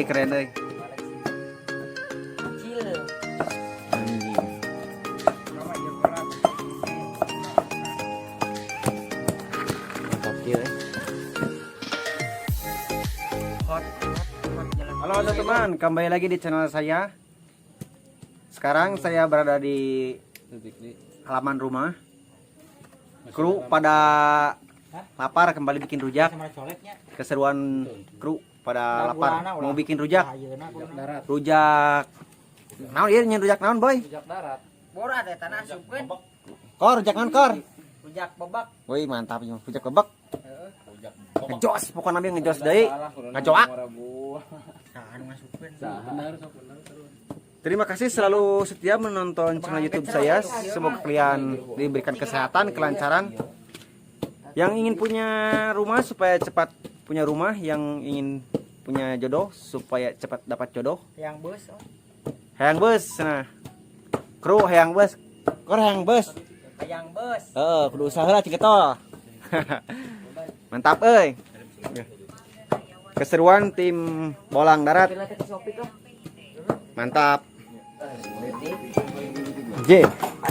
Keren euy. Halo teman-teman, kembali lagi di channel saya. Sekarang saya berada di halaman rumah. Kru pada lapar kembali bikin rujak. Keseruan kru pada lapar mau bikin rujak. Rujak. Naon ieu nyen rujak naon, Boy? Rujak darat. Borat ya tanah supkeun. Kor, rujak naon, Kor? Rujak bebek. Woi, mantap nya. Rujak bebek. Rujak Ngejos, pokoknya nabi ngejos deui. Ngajoak. Terima kasih selalu setia menonton channel YouTube saya. Semoga kalian diberikan kesehatan, kelancaran. Yang ingin punya rumah supaya cepat punya rumah, yang ingin punya jodoh supaya cepat dapat jodoh. Yang bus. Hayang bus, nah. Kru hayang bus. Kor hayang bus. Yang bus. Kudu usaha lah cing kitu. Mantap euy. Keseruan tim bolang darat. Mantap. J,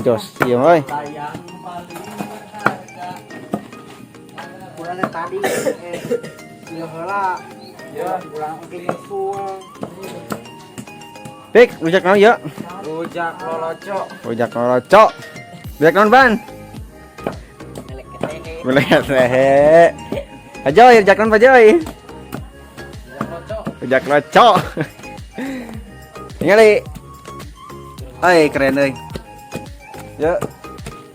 jos, iya euy. Kurang tadi ieu heula. Ya, kurang engke nyusul. Pik, rujak naon ya? Rujak loloco. Rujak loloco. Rujak naon, Ban? Melek ketehe. Melihat lehe. Ajoy, rujak naon, Pajoy? Rujak loco. Ningali. Keren euy. Ya.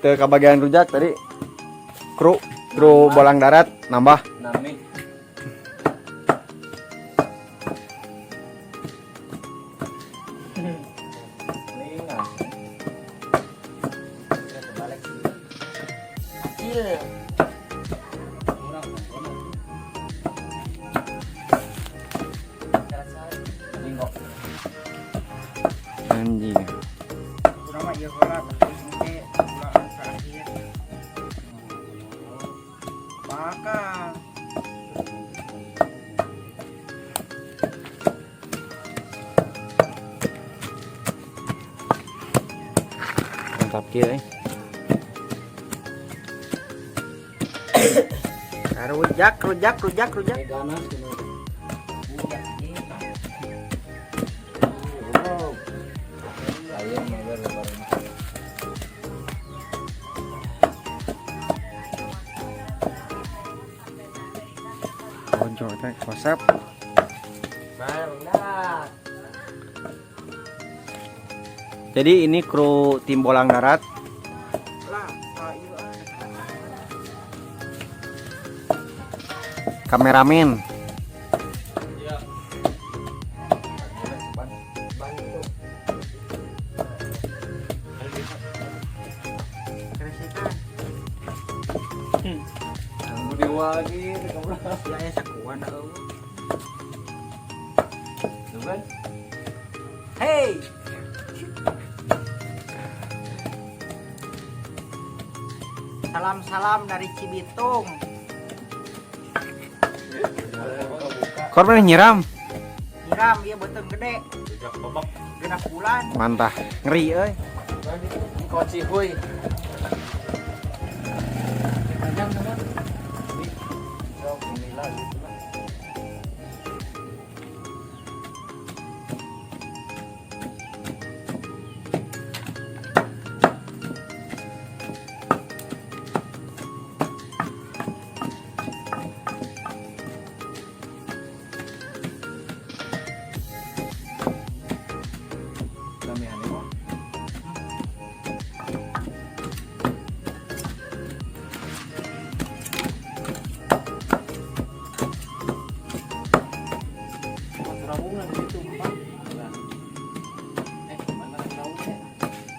Teu kabagian rujak tadi. Kru bolang darat nambah. Nami. Anjing. Kurang mah ieu heula tapi engke bulan terakhir. Maka Mantap kieu euy. Rujak. Ganas ayam mager lebaran. Bonjo teh kosep. barulah. Jadi ini kru tim bolang darat. Lah, ieu Kameramen. bantu. Kresekan. Budi wagi teh kabra. Ya aya sakuan eueuh. Tuh kan? Hey. Salam-salam dari Cibitung. Kor mana nyiram? Nyiram ieu beuteung gede. Rujak bebek. Genap bulan. Mantah. Ngeri euy. Koci huy.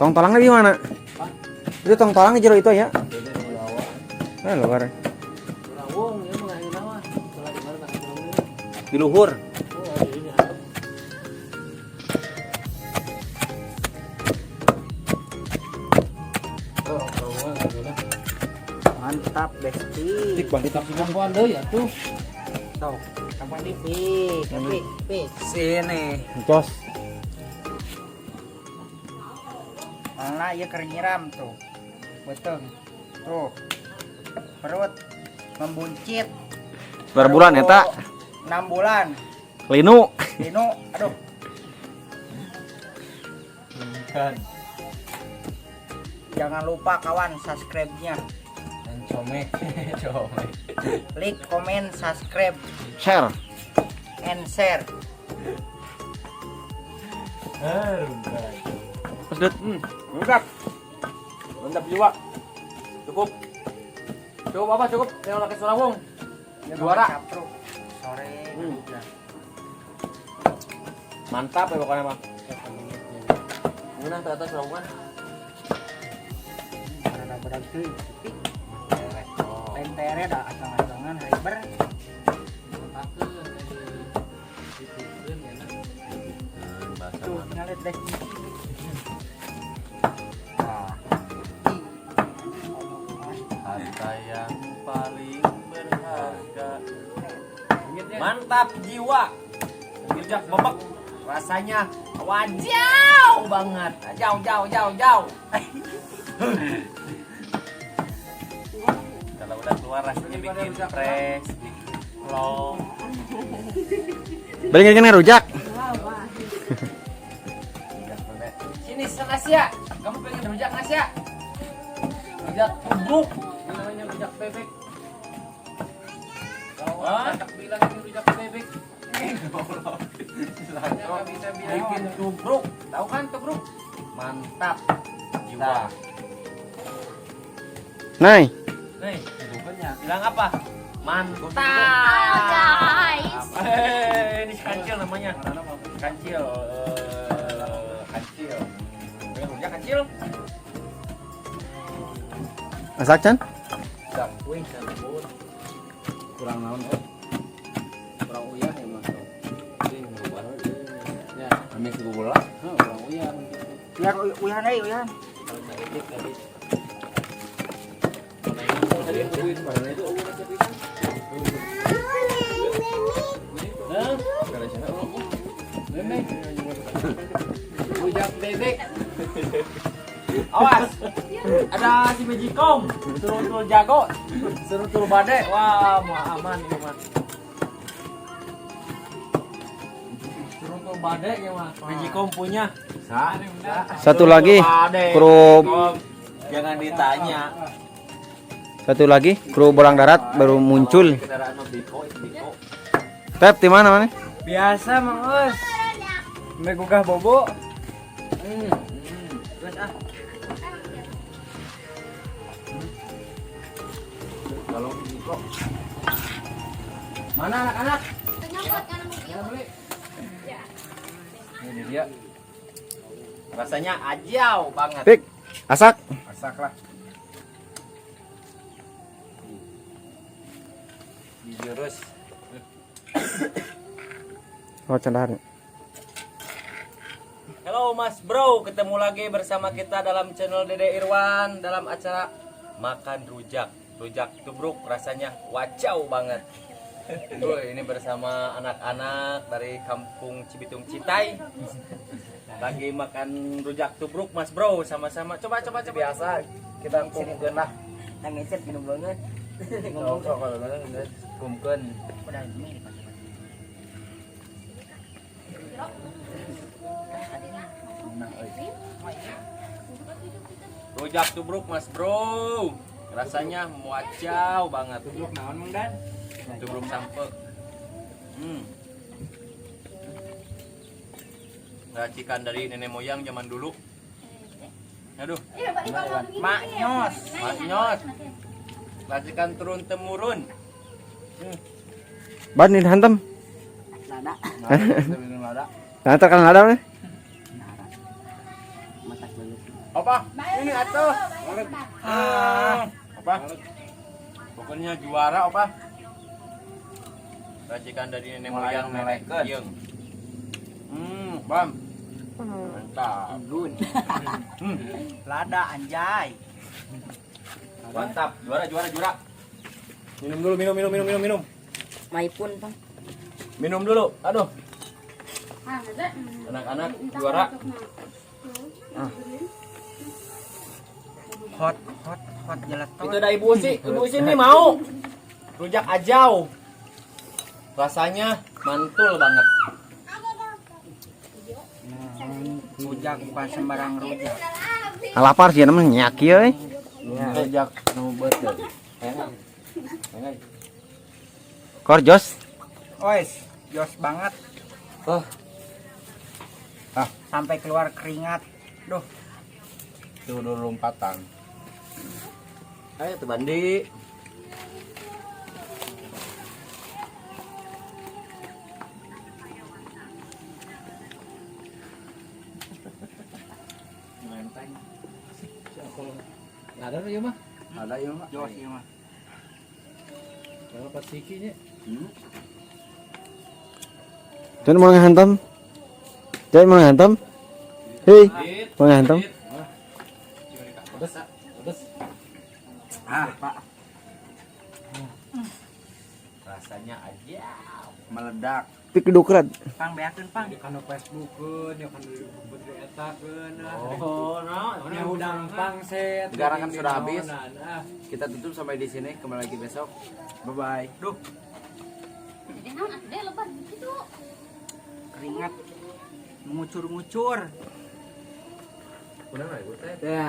Tong tolangnya di mana? Itu tong tolang di jero itu ya? Luar. Di luhur. Mantap. Mantap besti. Tik bang kita Perempuan deh ya tuh. Tuh, kamu di pik, pik. Sini. Jos. Mana ya kerinyiram tuh. Betul. Tuh. Perut membuncit. Berapa bulan eta? 6 bulan. Linu. Dino, aduh. Kan. Jangan lupa kawan subscribe-nya. Dan comek. Comek. Like, comment, subscribe, Share. and share. Bukan. Terus Dut. Mantap. Mantap jiwa. Cukup. Cukup apa cukup? Yang laki Sulawung. Juara. Capruk. Sore. Udah. Mantap ya pokoknya mah. Menang ternyata Sulawungan. Berat-berat tuh. Tentere dah asal-asalan hyper. Tuh, ngalit deh. Nah. Harta yang paling berharga. Mantap jiwa. Rujak bebek. Rasanya wajau banget. Jauh. Kalau udah keluar rasanya bikin fresh, long. Balik kan rujak. Sini Nasya, kamu pengen rujak Nasya? Rujak tubruk, namanya rujak bebek. Kalau anak bilang ini rujak bebek, nggak bisa bikin tubruk. Tahu kan tubruk? Mantap, jiwa. Nay. Nih, bilang apa? Mantap. Ini kancil namanya. Kancil. Kancil. Pengen rujak kancil? Masak Chan? Wih, cabut. Kurang naon kurang uyah ya mas. Ya, ambil suku bola. Kurang uyah. Biar uyan euy, uyan. Rujak bebek. Awas, ada si Mejikom, suruh jago, suruh badai. Wah, mau aman ini mah. Suruh badai ya mah. Mejikom punya. Satu lagi kru Jangan ditanya. satu lagi kru bolang darat baru muncul. Pep di mana mana? Biasa Mang Us. Megugah bobo. Terus ah. Kalau Biko. Mana anak-anak? Beli. Ini dia. Rasanya ajau banget. Pik, asak. Masak lah. Dijurus. Oh, cendahan. Halo Mas Bro, ketemu lagi bersama kita dalam channel Dede Irwan dalam acara makan rujak. Rujak tubruk rasanya wajau banget. Ini bersama anak-anak dari kampung Cibitung Citai. Lagi makan rujak tubruk Mas Bro sama-sama. Coba. Biasa kita kumpulkan lah. Nangisit minum banget. Ngomong kalau kumpulkan. Udah ini Pak. Rujak tubruk Mas Bro. Rasanya wajau banget. Tubruk naon Mang Dan? Tubruk sampe. Racikan dari nenek moyang zaman dulu. Aduh, Maknyos. maknyos. Racikan turun temurun. Ban ini hantam. Lada. Nah, terkan ada nih. Matak banget. Apa? Ini atuh. Apa? Pokoknya juara apa? Racikan dari nenek moyang nenek moyang. Bam. Mantap. Gun. Lada anjay. Mantap. Juara. Minum dulu, minum. Maipun bang. Minum dulu. Aduh. Anak-anak juara. Hot gelato. Itu ada Ibu Usi. Ibu Usi nih mau. Rujak ajau. Rasanya mantul banget. Rujak bukan sembarang rujak. Lapar sih namanya nyak ya. Rujak nu beut. Enak. Korjos. Ois, jos banget. Oh, Sampai keluar keringat. Duh, itu dulu lompatan. Ayo tuh Bandi. Ada nih ya mah. Ada ya, Mak. jos ieu mah. Kalau pas sikinya. Jangan mau ngehantam. Jangan mau ngehantam. Hei, mau ngehantam. Pedes. Pak, Rasanya aja. meledak. Pik kedukrat. Pang beakeun, Pang. Kana Facebookeun, ya kan di etakeun. Oh, no. Nya udang pangset. Sekarang kan sudah habis. Nah, Kita tutup sampai di sini. Kembali lagi besok. Bye bye. Duh, keringat mengucur-ngucur. Benar nggak, Ibu? Ya.